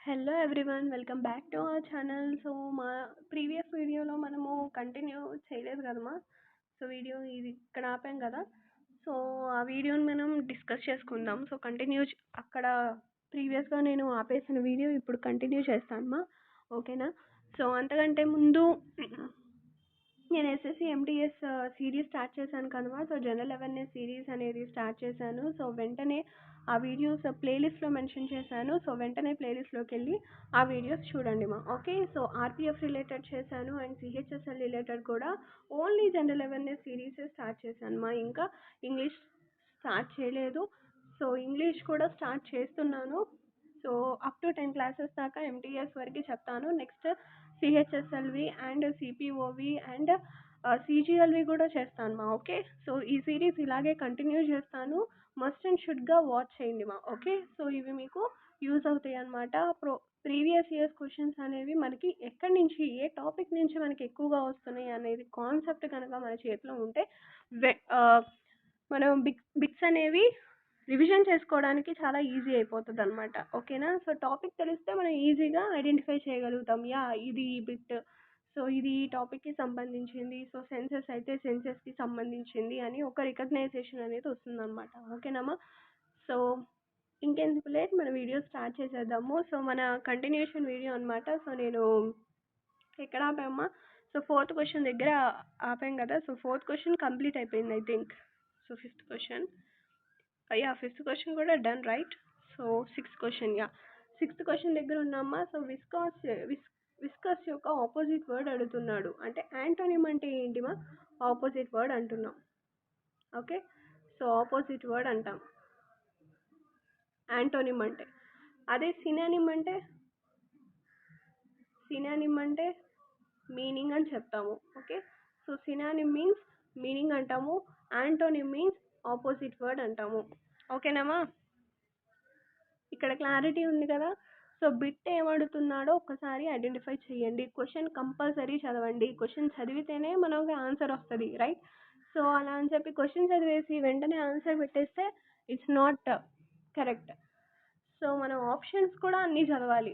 Hello everyone, welcome back to our channel. So మా previous వీడియోలో మనము కంటిన్యూ చేయలేదు కదమ్మా. సో వీడియో ఇది ఇక్కడ ఆపాం కదా. సో ఆ వీడియోని మనం డిస్కస్ చేసుకుందాం. సో అక్కడ ప్రీవియస్గా నేను ఆపేసిన వీడియో ఇప్పుడు కంటిన్యూ చేస్తానమ్మా. ఓకేనా? సో అంతకంటే ముందు నేను ఎస్ఎస్సి ఎంటీఎస్ సిరీస్ స్టార్ట్ చేశాను కదమ్మా. సో జనరల్ అవేర్నెస్ సిరీస్ అనేది స్టార్ట్ చేశాను. సో వెంటనే ఆ వీడియోస్ ప్లేలిస్ట్లో మెన్షన్ చేశాను. సో వెంటనే ప్లేలిస్ట్లోకి వెళ్ళి ఆ వీడియోస్ చూడండి మా. ఓకే, సో ఆర్పిఎఫ్ రిలేటెడ్ చేశాను అండ్ సిహెచ్ఎస్ఎల్ రిలేటెడ్ కూడా only general awareness series start చేశాను మా. ఇంకా ఇంగ్లీష్ స్టార్ట్ చేయలేదు. సో ఇంగ్లీష్ కూడా స్టార్ట్ చేస్తున్నాను. సో అప్ టు 10 క్లాసెస్ దాకా ఎంటీఎస్ వరకు చెప్తాను. నెక్స్ట్ సిహెచ్ఎస్ఎల్వి అండ్ సిపిఓవి అండ్ సిజిఎల్వి కూడా చేస్తాను మా. ఓకే, సో ఈ సిరీస్ ఇలాగే కంటిన్యూ చేస్తాను. మస్ట్ అండ్ షుడ్గా వాచ్ చేయండి మా. ఓకే, సో ఇవి మీకు యూజ్ అవుతాయి అన్నమాట. ప్రీవియస్ ఇయర్స్ క్వశ్చన్స్ అనేవి మనకి ఎక్కడి నుంచి ఏ టాపిక్ నుంచి మనకి ఎక్కువగా వస్తున్నాయి అనేది కాన్సెప్ట్ కనుక మన చేతిలో ఉంటే మనం బిట్స్ అనేవి రివిజన్ చేసుకోవడానికి చాలా ఈజీ అయిపోతుంది అనమాట. ఓకేనా? సో టాపిక్ తెలిస్తే మనం ఈజీగా ఐడెంటిఫై చేయగలుగుతాం. ఇది ఈ బిట్, సో ఇది ఈ టాపిక్కి సంబంధించింది, సో సెన్సెస్ అయితే సెన్సెస్కి సంబంధించింది అని ఒక రికగ్నైజేషన్ అనేది వస్తుందన్నమాట. ఓకేనమ్మా? సో ఇంకెందుకు లేట్, మన వీడియో స్టార్ట్ చేసేద్దాము. సో మన కంటిన్యూషన్ వీడియో అనమాట. సో నేను ఎక్కడ ఆపామా? సో 4th క్వశ్చన్ దగ్గర ఆపాం కదా. సో 4th క్వశ్చన్ కంప్లీట్ అయిపోయింది I think. So 5th question, fifth question కూడా done, right? So 6th question, 6th question దగ్గర ఉన్నామా. సో విస్కస్ యొక్క ఆపోజిట్ వర్డ్ అడుగుతున్నాడు. అంటే యాంటోనిమ్ అంటే ఏంటిమా? ఆపోజిట్ వర్డ్ అంటున్నాం. ఓకే, సో ఆపోజిట్ వర్డ్ అంటాం యాంటోనిమ్ అంటే. అదే సినానిమ్ అంటే మీనింగ్ అని చెప్తాము. Okay, so synonym means meaning అంటాము, యాంటోనిమ్ మీన్స్ ఆపోజిట్ వర్డ్ అంటాము. ఓకేనామా? ఇక్కడ క్లారిటీ ఉంది కదా. సో బిట్ ఏమడుగుతున్నాడో ఒక్కసారి ఐడెంటిఫై చేయండి. క్వశ్చన్ కంపల్సరీ చదవండి. క్వశ్చన్ చదివితేనే మనకి ఆన్సర్ వస్తుంది, రైట్? సో అలా అని చెప్పి క్వశ్చన్ చదివేసి వెంటనే ఆన్సర్ పెట్టేస్తే ఇట్స్ నాట్ కరెక్ట్. సో మనం ఆప్షన్స్ కూడా అన్నీ చదవాలి.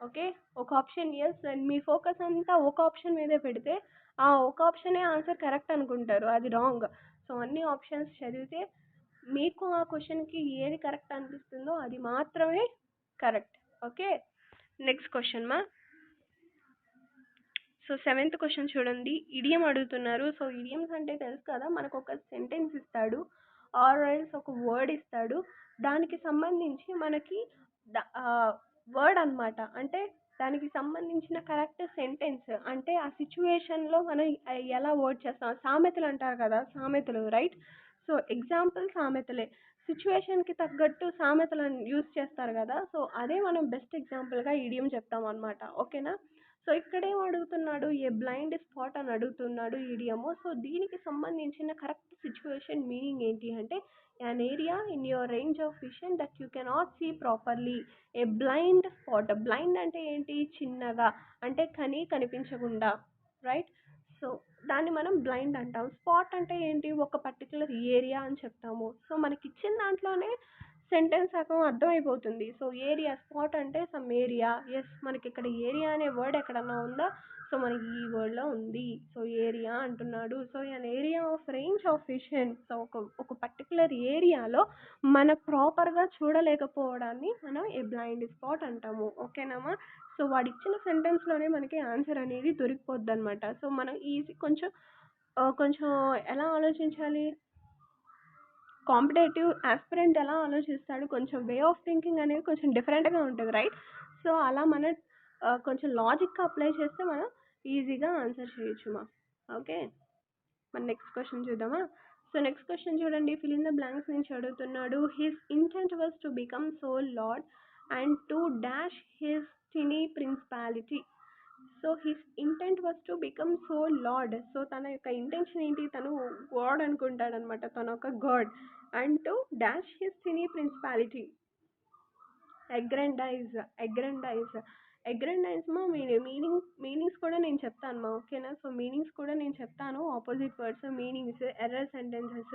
ఓకే, ఒక ఆప్షన్ ఎస్ అండ్ మీ ఫోకస్ అంతా ఒక ఆప్షన్ మీదే పెడితే ఆ ఒక ఆప్షనే ఆన్సర్ కరెక్ట్ అనుకుంటారు, అది రాంగ్. సో అన్ని ఆప్షన్స్ చదివితే మీకు ఆ క్వశ్చన్కి ఏది కరెక్ట్ అనిపిస్తుందో అది మాత్రమే కరెక్ట్. ఓకే, నెక్స్ట్ క్వశ్చన్ మా. సో 7th క్వశ్చన్ చూడండి. ఇడియం అడుగుతున్నారు. సో ఇడియమ్స్ అంటే తెలుసు కదా, మనకు ఒక సెంటెన్స్ ఇస్తాడు ఆర్ ఎల్స్ ఒక వర్డ్ ఇస్తాడు, దానికి సంబంధించి మనకి వర్డ్ అన్నమాట. అంటే దానికి సంబంధించిన కరెక్ట్ సెంటెన్స్, అంటే ఆ సిచ్యువేషన్లో మనం ఎలా వర్డ్ చేస్తాం. సామెతలు అంటారు కదా, సామెతలు, రైట్? సో ఎగ్జాంపుల్ సామెతలే, సిచ్యువేషన్కి తగ్గట్టు సామెతలను యూజ్ చేస్తారు కదా. సో అదే మనం బెస్ట్ ఎగ్జాంపుల్గా ఇడియం చెప్తాం అనమాట. ఓకేనా? సో ఇక్కడేం అడుగుతున్నాడు, ఏ బ్లైండ్ స్పాట్ అని అడుగుతున్నాడు ఇడియము. సో దీనికి సంబంధించిన కరెక్ట్ సిచ్యువేషన్ మీనింగ్ ఏంటి అంటే an area in your range of vision that you cannot see properly, a blind spot. Blind అంటే ఏంటి? చిన్నగా, అంటే కనిపించకుండా, రైట్? సో దాన్ని మనం బ్లైండ్ అంటాం. స్పాట్ అంటే ఏంటి? ఒక పర్టికులర్ ఏరియా అని చెప్తాము. సో మనకి ఇచ్చిన దాంట్లోనే సెంటెన్స్ సగం అర్థమైపోతుంది. సో ఏరియా, స్పాట్ అంటే సమ్ ఏరియా. ఎస్, మనకి ఇక్కడ ఏరియా అనే వర్డ్ ఎక్కడన్నా ఉందా? సో మనకి ఈ వర్డ్లో ఉంది. సో ఏరియా అంటున్నాడు. So an area of range of vision. So ఒక పర్టికులర్ ఏరియాలో మన ప్రాపర్గా చూడలేకపోవడాన్ని మనం ఏ బ్లైండ్ స్పాట్ అంటాము. ఓకేనామా? సో వాడు ఇచ్చిన సెంటెన్స్లోనే మనకి ఆన్సర్ అనేది దొరికిపోద్ది అనమాట. సో మనం కొంచెం ఎలా ఆలోచించాలి, కాంపిటేటివ్ ఆస్పిరెంట్ ఎలా ఆలోచిస్తాడు, కొంచెం వే ఆఫ్ థింకింగ్ అనేది కొంచెం డిఫరెంట్గా ఉంటుంది, రైట్? సో అలా మనం కొంచెం లాజిక్గా అప్లై చేస్తే మనం ఈజీగా ఆన్సర్ చేయొచ్చు మా. ఓకే, మన నెక్స్ట్ క్వశ్చన్ చూద్దామా. సో నెక్స్ట్ క్వశ్చన్ చూడండి. ఫిల్ ఇన్ ద బ్లాంక్స్ నుంచి అడుగుతున్నాడు. His intent was to become sole lord and to dash his tiny principality. So his intent was to become so lord. So తన యొక్క intention ఏంటి? తను God అనుకుంటాడు అనమాట, తన ఒక god. And to dash his tiny principality, aggrandize. అగ్రెండైజ్మా meanings కూడా నేను చెప్తాను మా, ఓకేనా? సో మీనింగ్స్ కూడా నేను చెప్తాను, opposite words meanings, error sentences,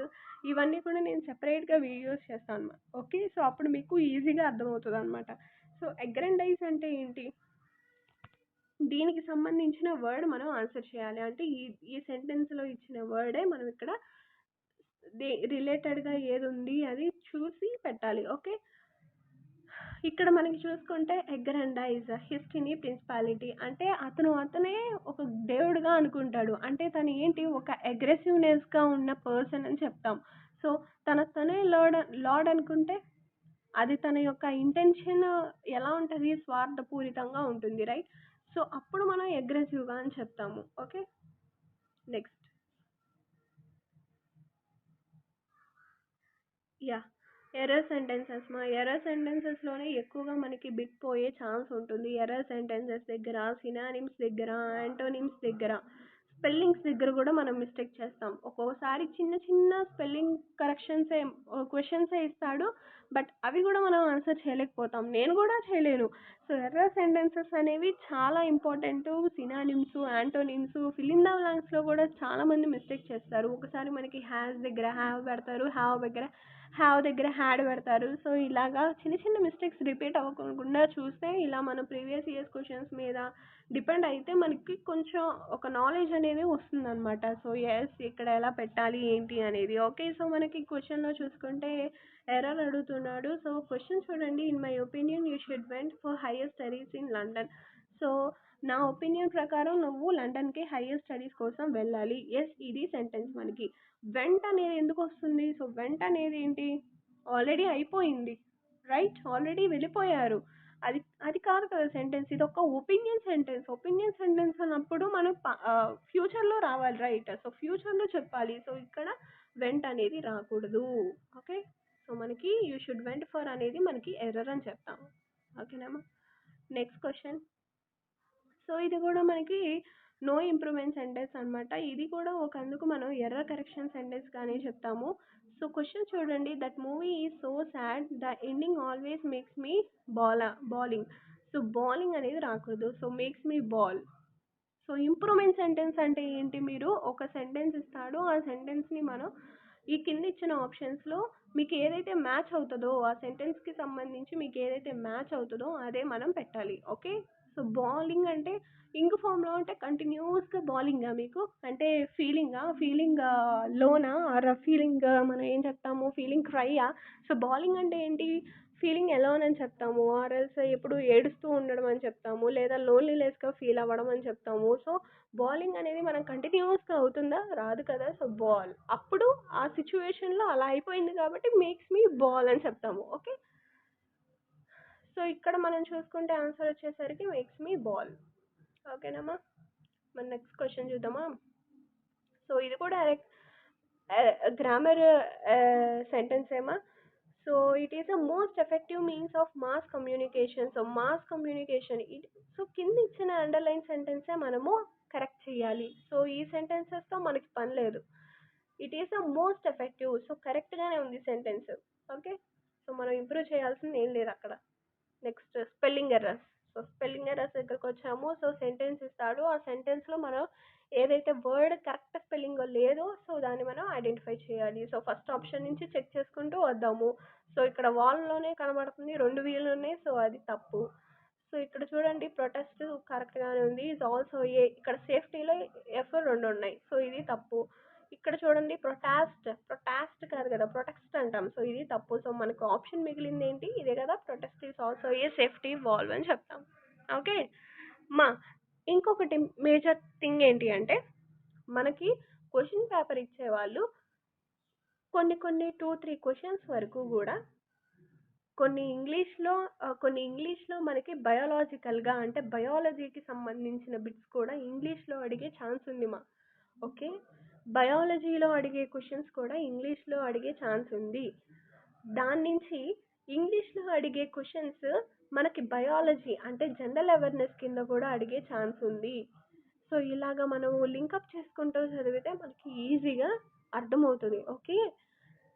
ఇవన్నీ కూడా నేను సెపరేట్గా వీడియోస్ చేస్తాను మా, ఓకే? సో అప్పుడు మీకు ఈజీగా అర్థమవుతుంది అనమాట. సో అగ్రెండైజ్ అంటే ఏంటి, దీనికి సంబంధించిన వర్డ్ మనం ఆన్సర్ చేయాలి. అంటే ఈ ఈ సెంటెన్స్లో ఇచ్చిన వర్డే మనం ఇక్కడ రిలేటెడ్గా ఏది ఉంది అది చూసి పెట్టాలి, ఓకే? ఇక్కడ మనకి చూసుకుంటే అగ్రెండైజ్ హిస్టరీ ప్రిన్సిపాలిటీ అంటే అతనే ఒక దేవుడుగా అనుకుంటాడు, అంటే తను ఏంటి ఒక అగ్రెసివ్నెస్గా ఉన్న పర్సన్ అని చెప్తాం. సో తనే లార్డ్ అనుకుంటే అది తన యొక్క ఇంటెన్షన్ ఎలా ఉంటుంది, స్వార్థపూరితంగా ఉంటుంది, రైట్? సో అప్పుడు మనం అగ్రెసివ్గా అని చెప్తాము, okay? Next, yeah, error sentences మా, ఎర్రర్ సెంటెన్సెస్లోనే ఎక్కువగా మనకి బిట్ పోయే ఛాన్స్ ఉంటుంది. ఎర్రర్ సెంటెన్సెస్ దగ్గర, సినానిమ్స్ దగ్గర, యాంటోనిమ్స్ దగ్గర, స్పెల్లింగ్స్ దగ్గర కూడా మనం మిస్టేక్ చేస్తాం. ఒక్కోసారి చిన్న చిన్న స్పెల్లింగ్ కరెక్షన్సే క్వశ్చన్సే ఇస్తాడు, బట్ అవి కూడా మనం ఆన్సర్ చేయలేకపోతాం, నేను కూడా చేయలేను. సో ఎర్రర్ సెంటెన్సెస్ అనేవి చాలా important. Synonyms, antonyms, fill in the బ్లాంక్స్లో కూడా చాలామంది మిస్టేక్ చేస్తారు. ఒకసారి మనకి హ్యాస్ దగ్గర హ్యావ్ పెడతారు, హ్యావ్ దగ్గర హ్యాడ్ పెడతారు. సో ఇలాగా చిన్న చిన్న మిస్టేక్స్ రిపీట్ అవ్వకుండా చూస్తే, ఇలా మనం ప్రీవియస్ ఇయర్స్ క్వశ్చన్స్ మీద డిపెండ్ అయితే మనకి కొంచెం ఒక నాలెడ్జ్ అనేది వస్తుందన్నమాట. సో ఎస్ ఇక్కడ ఎలా పెట్టాలి ఏంటి అనేది, ఓకే? సో మనకి క్వశ్చన్లో చూసుకుంటే ఎర్రర్ అడుగుతున్నాడు. సో క్వశ్చన్ చూడండి, in my opinion you should went for higher studies in London. So నా ఒపీనియన్ ప్రకారం నువ్వు లండన్కి హైయర్ స్టడీస్ కోసం వెళ్ళాలి. ఎస్, ఇది సెంటెన్స్ మనకి. వెంట్ అనేది ఎందుకు వస్తుంది? సో వెంట్ అనేది ఏంటి, ఆల్రెడీ అయిపోయింది, రైట్? ఆల్రెడీ వెళ్ళిపోయారు, అది అది కాదు కదా సెంటెన్స్, ఇది ఒక ఒపీనియన్ సెంటెన్స్. ఒపీనియన్ సెంటెన్స్ అన్నప్పుడు మనం ఫ్యూచర్లో రావాలి, రైట్? సో ఫ్యూచర్లో చెప్పాలి. సో ఇక్కడ వెంట్ అనేది రాకూడదు, ఓకే? సో మనకి యూ షుడ్ వెంట్ ఫర్ అనేది మనకి ఎర్రర్ అని చెప్తాము, ఓకేనామా? Next question. సో ఇది కూడా మనకి నో ఇంప్రూవ్మెంట్ సెంటెన్స్ అనమాట. ఇది కూడా ఒక అందుకు మనం ఎర్రర్ కరెక్షన్ సెంటెన్స్ కానీ చెప్తాము. సో క్వశ్చన్ చూడండి, that movie is so sad the ending always makes me bawling. So bawling అనేది రాకూడదు, so makes me bawl. So improvement sentence అంటే ఏంటి, మీరు ఒక సెంటెన్స్ ఇస్తాడో ఆ సెంటెన్స్ని మనం ఈ కింద ఇచ్చిన ఆప్షన్స్లో మీకు ఏదైతే మ్యాచ్ అవుతుందో, ఆ సెంటెన్స్కి సంబంధించి మీకు ఏదైతే మ్యాచ్ అవుతుందో అదే మనం పెట్టాలి, ఓకే? సో బాలింగ్ అంటే ఇంగ్ ఫామ్లో అంటే కంటిన్యూస్గా బాలింగా మీకు అంటే ఫీలింగ్ లోనా ఆర్ ఫీలింగ్ మనం ఏం చెప్తాము, ఫీలింగ్ క్రైయా? సో బాలింగ్ అంటే ఏంటి, ఫీలింగ్ ఎలోన్ అని చెప్తాము, ఆర్ఎల్స్ ఎప్పుడు ఏడుస్తూ ఉండడం అని చెప్తాము, లేదా లోన్లీనెస్గా ఫీల్ అవ్వడం అని చెప్తాము. సో బాలింగ్ అనేది మనం కంటిన్యూస్గా అవుతుందా, రాదు కదా. సో బాల్ అప్పుడు ఆ సిచ్యువేషన్లో అలా అయిపోయింది కాబట్టి మేక్స్ మీ బాల్ అని చెప్తాము, ఓకే? సో ఇక్కడ మనం చూసుకుంటే ఆన్సర్ వచ్చేసరికి మేక్స్ మీ బాల్, ఓకేనమ్మా? మన నెక్స్ట్ క్వశ్చన్ చూద్దామా? సో ఇది కూడా గ్రామర్ సెంటెన్స్ ఏమా. So it is a most effective means of mass communication. So mass communication so కింద ఇచ్చిన అండర్లైన్ సెంటెన్సే మనము కరెక్ట్ చేయాలి. సో ఈ సెంటెన్సెస్తో మనకి పని లేదు. It is a most effective, so కరెక్ట్గానే ఉంది సెంటెన్స్, ఓకే? సో మనం ఇంప్రూవ్ చేయాల్సింది ఏం లేదు అక్కడ. Next spelling errors. So spelling errors దగ్గరకు వచ్చాము. సో సెంటెన్స్ ఇస్తాడు, ఆ సెంటెన్స్లో మనం ఏదైతే వర్డ్ కరెక్ట్ స్పెల్లింగ్ లేదో సో దాన్ని మనం ఐడెంటిఫై చేయాలి. సో ఫస్ట్ ఆప్షన్ నుంచి చెక్ చేసుకుంటూ వద్దాము. సో ఇక్కడ వాల్లోనే కనబడుతుంది, 2 వీళ్ళు ఉన్నాయి, సో అది తప్పు. సో ఇక్కడ చూడండి, ప్రొటెస్ట్ కరెక్ట్గానే ఉంది, ఇస్ ఆల్సో ఏ. ఇక్కడ సేఫ్టీలో ఎఫ్ 2 ఉన్నాయి, సో ఇది తప్పు. ఇక్కడ చూడండి, ప్రొటాస్ట్ కాదు కదా, ప్రొటెక్స్ట్ అంటాం, సో ఇది తప్పు. సో మనకు ఆప్షన్ మిగిలింది ఏంటి, ఇదే కదా, protest is also a safety valve అని చెప్తాం, ఓకే మా. ఇంకొకటి మేజర్ థింగ్ ఏంటి అంటే, మనకి క్వశ్చన్ పేపర్ ఇచ్చేవాళ్ళు కొన్ని 2-3 క్వశ్చన్స్ వరకు కూడా కొన్ని ఇంగ్లీష్లో మనకి బయాలజికల్గా అంటే బయాలజీకి సంబంధించిన బిట్స్ కూడా ఇంగ్లీష్లో అడిగే ఛాన్స్ ఉంది మా, ఓకే? బయాలజీలో అడిగే క్వశ్చన్స్ కూడా ఇంగ్లీష్లో అడిగే ఛాన్స్ ఉంది. దాని నుంచి ఇంగ్లీష్లో అడిగే క్వశ్చన్స్ మనకి బయాలజీ అంటే జనరల్ అవేర్నెస్ కింద కూడా అడిగే ఛాన్స్ ఉంది. సో ఇలాగా మనము లింకప్ చేసుకుంటూ చదివితే మనకి ఈజీగా అర్థమవుతుంది, ఓకే?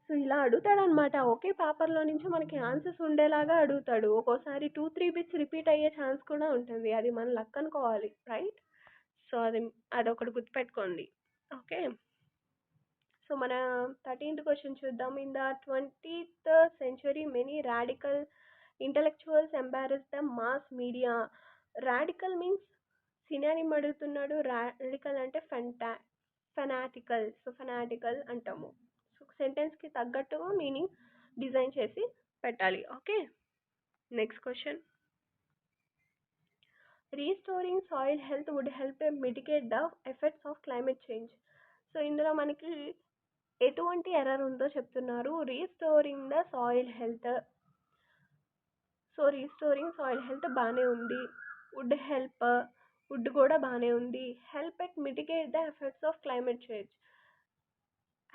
సో ఇలా అడుగుతాడనమాట. ఒకే పేపర్‌లో నుంచి మనకి ఆన్సర్స్ ఉండేలాగా అడుగుతాడు. ఒక్కోసారి 2, 3 బిట్స్ రిపీట్ అయ్యే ఛాన్స్ కూడా ఉంటుంది. అది మన లక్ అనుకోవాలి. రైట్? సో అదొకటి గుర్తుపెట్టుకోండి. ఓకే. సో మన 13th క్వెషన్ చూద్దాం. In the 20th century many radical intellectuals embarrassed the mass media. Radical means synonym అడుగుతున్నాడు. రాడికల్ అంటే ఫెనాటికల్. సో ఫెనాటికల్ అంటాము. సో సెంటెన్స్కి తగ్గట్టుగా మీనింగ్ డిజైన్ చేసి పెట్టాలి. Okay. Next question. Restoring soil health would help mitigate the effects of climate change. So ఇందులో మనకి ఎటువంటి error ఉందో చెప్తున్నారు. Restoring the soil health. So restoring soil health బాగానే ఉంది. వుడ్ కూడా బాగానే ఉంది. Help at mitigate the effects of climate change.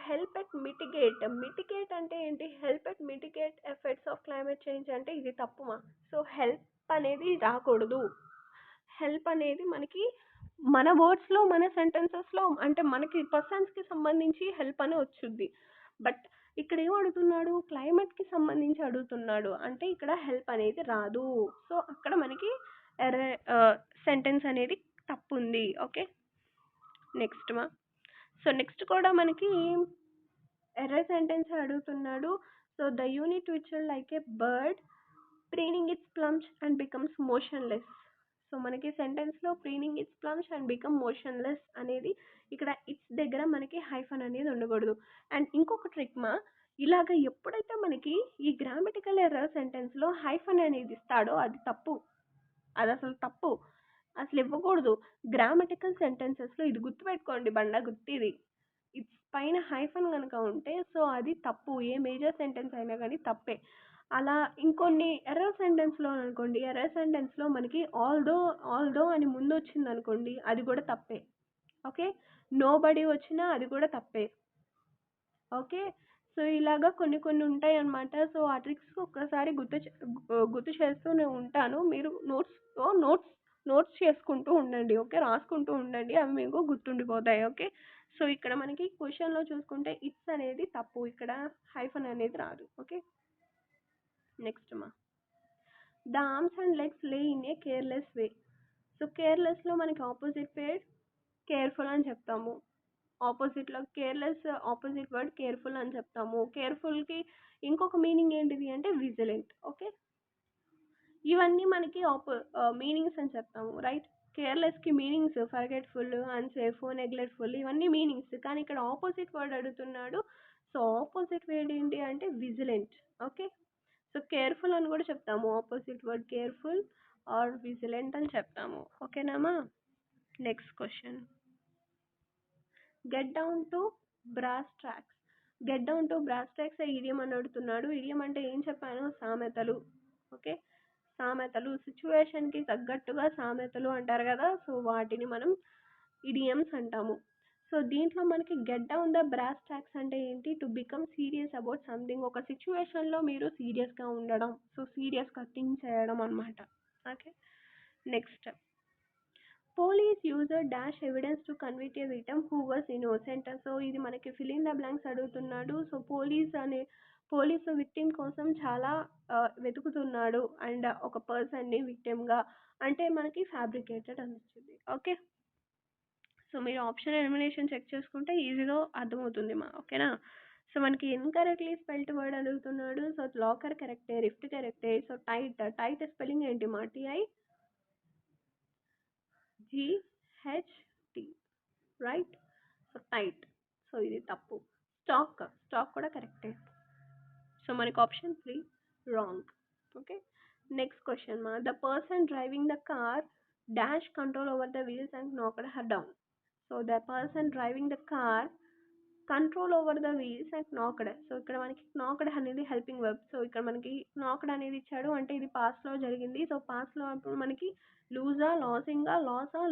Help at mitigate అంటే ఏంటి? Help at mitigate effects of climate change అంటే ఇది తప్పుమా. సో హెల్ప్ అనేది రాకూడదు. హెల్ప్ అనేది మనకి మన వర్డ్స్లో మన సెంటెన్సెస్లో అంటే మనకి పర్సన్స్కి సంబంధించి హెల్ప్ అని వచ్చుద్ది. బట్ ఇక్కడ ఏం అడుగుతున్నాడు? క్లైమేట్కి సంబంధించి అడుగుతున్నాడు. అంటే ఇక్కడ హెల్ప్ అనేది రాదు. సో అక్కడ మనకి సెంటెన్స్ అనేది తప్పు ఉంది. ఓకే. నెక్స్ట్ సో నెక్స్ట్ కూడా మనకి ఎర్రర్ సెంటెన్స్ అడుగుతున్నాడు. So the unit which like a bird preening its plumes and becomes motionless. So మనకి సెంటెన్స్లో preening its plumes and become motionless అనేది ఇక్కడ ఇట్స్ దగ్గర మనకి హైఫన్ అనేది ఉండకూడదు. అండ్ ఇంకొక ట్రిక్ ఇలాగ ఎప్పుడైతే మనకి ఈ గ్రామటికల్ ఎర్రర్ సెంటెన్స్లో హైఫన్ అనేది ఇస్తాడో అది తప్పు. అది అసలు తప్పు. అసలు ఇవ్వకూడదు. గ్రామటికల్ సెంటెన్సెస్లో ఇది గుర్తుపెట్టుకోండి. గుర్తిది. ఇట్స్ పైన హైఫన్ కనుక ఉంటే సో అది తప్పు. ఏ మేజర్ సెంటెన్స్ అయినా కానీ తప్పే. అలా ఇంకొన్ని ఎర్రర్ సెంటెన్స్లో అనుకోండి, ఎర్రర్ సెంటెన్స్లో మనకి ఆల్దో అని ముందు వచ్చింది అనుకోండి, అది కూడా తప్పే. ఓకే. నోబడీ వచ్చినా అది కూడా తప్పే. ఓకే. సో ఇలాగా కొన్ని ఉంటాయి అన్నమాట. సో ఆ ట్రిక్స్ ఒక్కసారి గుర్తు చేస్తూనే ఉంటాను. మీరు నోట్స్ చేసుకుంటూ ఉండండి. ఓకే. రాసుకుంటూ ఉండండి. అవి మీకు గుర్తుండిపోతాయి. ఓకే. సో ఇక్కడ మనకి క్వశ్చన్లో చూసుకుంటే ఇట్స్ అనేది తప్పు. ఇక్కడ హైఫన్ అనేది రాదు. Okay. Next the arms and legs lay in a careless way. So కేర్లెస్లో మనకి ఆపోజిట్ వర్డ్ కేర్ఫుల్ అని చెప్తాము. ఆపోజిట్లో కేర్లెస్ ఆపోజిట్ వర్డ్ కేర్ఫుల్ అని చెప్తాము. కేర్ఫుల్కి ఇంకొక మీనింగ్ ఏంటిది అంటే విజిలెంట్. ఓకే. ఇవన్నీ మనకి మీనింగ్స్ అని చెప్తాము. రైట్. కేర్లెస్కి మీనింగ్స్ ఫర్గెట్ఫుల్, అన్సేఫ్, నెగ్లెక్ట్ఫుల్ ఇవన్నీ మీనింగ్స్. కానీ ఇక్కడ ఆపోజిట్ వర్డ్ అడుగుతున్నాడు. సో ఆపోజిట్ వర్డ్ ఏంటి అంటే విజిలెంట్. ఓకే. సో కేర్ఫుల్ అని కూడా చెప్తాము. Opposite word careful or vigilant అని చెప్తాము. ఓకేనామా. Next question. Get down to brass tracks. Get down to brass tracks idiom అని అడుగుతున్నాడు. ఇడియం అంటే ఏం చెప్పాను? సామెతలు. ఓకే. సామెతలు సిచ్యువేషన్కి తగ్గట్టుగా సామెతలు అంటారు కదా. సో వాటిని మనం ఇడియమ్స్ అంటాము. సో దీంట్లో మనకి get down the brass tracks అంటే ఏంటి? To become serious about something. ఒక సిచ్యువేషన్లో మీరు సీరియస్గా ఉండడం. సో సీరియస్గా థింక్ చేయడం అనమాట. Okay. Next. Police user dash evidence to convict A victim who was innocent. So ఇది మనకి ఫిల్ ఇన్ ద బ్లాంక్స్ అడుగుతున్నాడు. సో పోలీసు విక్టిమ్ కోసం చాలా వెతుకుతున్నాడు అండ్ ఒక పర్సన్ని విక్టిమ్గా అంటే మనకి ఫ్యాబ్రికేటెడ్ అని వచ్చింది. ఓకే. సో మీరు ఆప్షన్ ఎలిమినేషన్ చెక్ చేసుకుంటే ఈజీగా అర్థమవుతుంది ఓకేనా. సో మనకి ఇన్కరెక్ట్లీ స్పెల్డ్ వర్డ్ అడుగుతున్నాడు. సో లాకర్ కరెక్టే, రిఫ్ట్ కరెక్టే. సో టైట్ స్పెల్లింగ్ ఏంటి TIGHT. Right. So tight. So ఇది తప్పు. స్టాక్ కూడా కరెక్టే. సో మనకి option 3 wrong. Okay. Next question the person driving the car dash control over the wheels and knocked her down. So the person driving the car control over the wheels and knocked. So ఇక్కడ మనకి knocked అనేది helping verb. So ఇక్కడ మనకి knocked అనేది ఇచ్చాడు అంటే ఇది పాస్ట్లో జరిగింది. సో పాస్ట్లో అప్పుడు మనకి లూజా, లాసింగా, లాసా,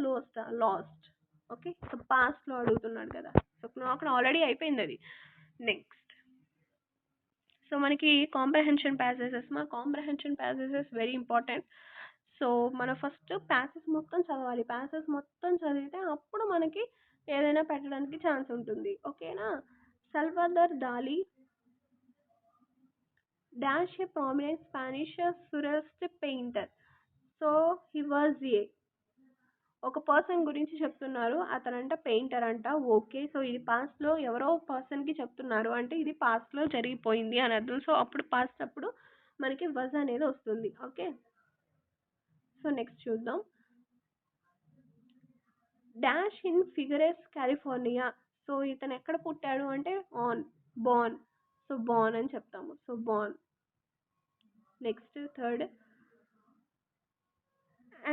లాస్ట్. ఓకే. సో పాస్ట్లో అడుగుతున్నాడు కదా. సో knocked ఆల్రెడీ అయిపోయింది అది. నెక్స్ట్. సో మనకి comprehension passages very important. So మన ఫస్ట్ ప్యాసెస్ మొత్తం చదవాలి. ప్యాసెస్ మొత్తం చదివితే అప్పుడు మనకి ఏదైనా పెట్టడానికి ఛాన్స్ ఉంటుంది. ఓకేనా. సల్వాదర్ దాలి dash a prominent Spanish surrealist painter. So he was a ఒక పర్సన్ గురించి చెప్తున్నారు. అతనంట పెయింటర్ అంట. ఓకే. సో ఇది పాస్ట్‌లో ఎవరో పర్సన్‌కి చెప్తున్నారు. అంటే ఇది పాస్ట్‌లో జరిగిపోయింది అని అర్థం. సో అప్పుడు పాస్ట్ అప్పుడు మనకి వజ్ అనేది వస్తుంది. ఓకే. సో నెక్స్ట్ చూద్దాం. Dash in Figueres California. So ఇతను ఎక్కడ పుట్టాడు అంటే బోర్న్. సో బోర్న్ అని చెప్తాము. So born. Next third.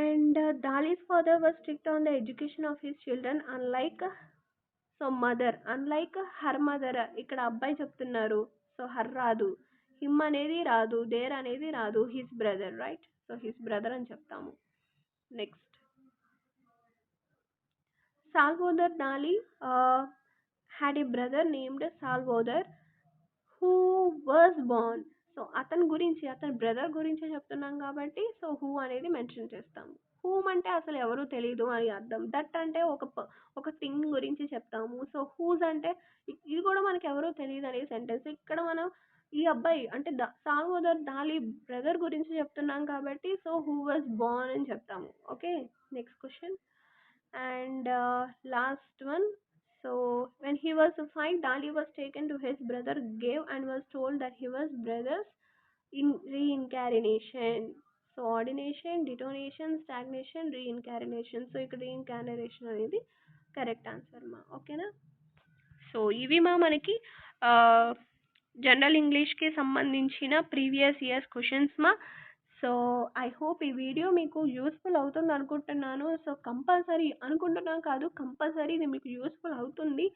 And Dali's father was strict on the education of his children unlike so mother unlike her mother. ఇక్కడ అబ్బాయి చెప్తున్నారు. సో హర్ రాదు, హిమ్ అనేది రాదు, దేర్ అనేది రాదు, his brother. Right. So his brother అని చెప్తాము. Next Salvador Dali had a brother named Salvador who was born. So అతని గురించి అతని బ్రదర్ గురించి చెప్తున్నాం కాబట్టి సో హూ అనేది మెన్షన్ చేస్తాము. హూమ్ అంటే అసలు ఎవరు తెలీదు అని అర్థం. దట్ అంటే ఒక థింగ్ గురించి చెప్తాము. సో హూజ్ అంటే ఇది కూడా మనకి ఎవరో తెలియదు అనే సెంటెన్స్. ఇక్కడ మనం ఈ అబ్బాయి అంటే సాల్వదర్ దాలి బ్రదర్ గురించి చెప్తున్నాం కాబట్టి సో హూ వాజ్ బోర్న్ అని చెప్తాము. Okay. Next question. And last one. So when he was 5, Dali was taken to his brother grave and was told that he was brother's in reincarnation. So ordination, detonation, stagnation, reincarnation. So ఇక్కడ reincarnation అనేది correct answer మా. ఓకేనా. So ఇవి మనకి general ఇంగ్లీష్కి సంబంధించిన previous years questions మా. So I hope ఈ video మీకు యూస్ఫుల్ అవుతుంది అనుకుంటున్నాను. సో కంపల్సరీ అనుకుంటున్నాను కాదు, కంపల్సరీ ఇది మీకు యూస్ఫుల్ అవుతుంది.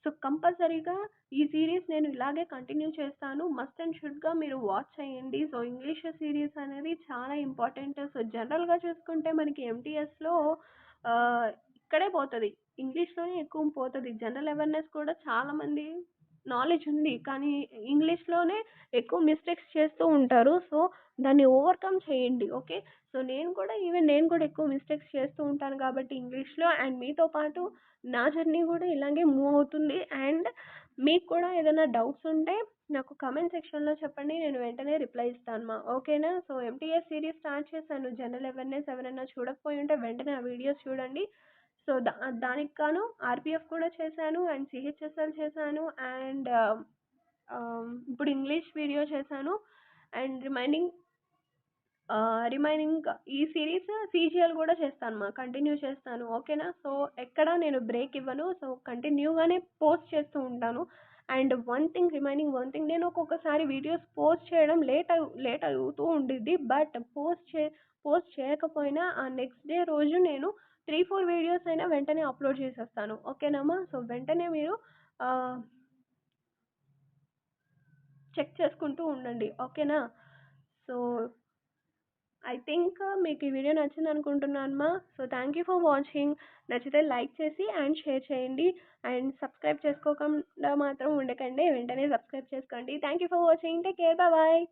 సో కంపల్సరీగా ఈ సిరీస్ నేను ఇలాగే కంటిన్యూ చేస్తాను. మస్ట్ అండ్ షుడ్గా మీరు వాచ్ చేయండి. సో ఇంగ్లీష్ సిరీస్ అనేది చాలా ఇంపార్టెంట్. సో జనరల్గా చూసుకుంటే మనకి ఎంటీఎస్లో ఇక్కడే పోతుంది, ఇంగ్లీష్లోనే ఎక్కువ పోతుంది. జనరల్ అవేర్నెస్ కూడా చాలామంది నాలెడ్జ్ ఉంది కానీ ఇంగ్లీష్లోనే ఎక్కువ మిస్టేక్స్ చేస్తూ ఉంటారు. సో దాన్ని ఓవర్కమ్ చేయండి. ఓకే. సో నేను కూడా ఎక్కువ మిస్టేక్స్ చేస్తూ ఉంటాను కాబట్టి ఇంగ్లీష్లో. అండ్ మీతో పాటు నా జర్నీ కూడా ఇలాగే మూవ్ అవుతుంది. అండ్ మీకు కూడా ఏదైనా డౌట్స్ ఉంటే నాకు కమెంట్ సెక్షన్లో చెప్పండి, నేను వెంటనే రిప్లై ఇస్తాను మా. ఓకేనా. సో ఎంటీఎస్ సిరీస్ స్టార్ట్ చేశాను. జనరల్ అవేర్నెస్ ఎవరైనా చూడకపోయి ఉంటే వెంటనే ఆ వీడియోస్ చూడండి. సో దానికి గాను ఆర్పిఎఫ్ కూడా చేశాను అండ్ సిహెచ్ఎస్ఎల్ చేశాను అండ్ ఇప్పుడు ఇంగ్లీష్ వీడియో చేశాను. అండ్ రిమైనింగ్ ఈ సిరీస్ సీజీఎల్ కూడా చేస్తాను మా, కంటిన్యూ చేస్తాను. ఓకేనా. సో ఎక్కడ నేను బ్రేక్ ఇవ్వను. సో కంటిన్యూగానే పోస్ట్ చేస్తూ ఉంటాను. అండ్ రిమైనింగ్ వన్ థింగ్, నేను ఒక్కొక్కసారి వీడియోస్ పోస్ట్ చేయడం లేట్ అవుతూ ఉండిద్ది. బట్ పోస్ట్ చేయకపోయినా ఆ నెక్స్ట్ డే రోజు నేను 3-4 వీడియోస్ అయినా వెంటనే అప్లోడ్ చేసేస్తాను. ఓకేనమ్మా. సో వెంటనే మీరు చెక్ చేసుకుంటూ ఉండండి. ఓకేనా. సో ఐ థింక్ మీకు ఈ వీడియో నచ్చింది అనుకుంటున్నానమ్మా. So thank you for watching. నచ్చితే లైక్ చేసి అండ్ షేర్ చేయండి. అండ్ సబ్స్క్రైబ్ చేసుకోకుండా మాత్రం ఉండకండి, వెంటనే సబ్స్క్రైబ్ చేసుకోండి. Thank you for watching. Take care. Bye.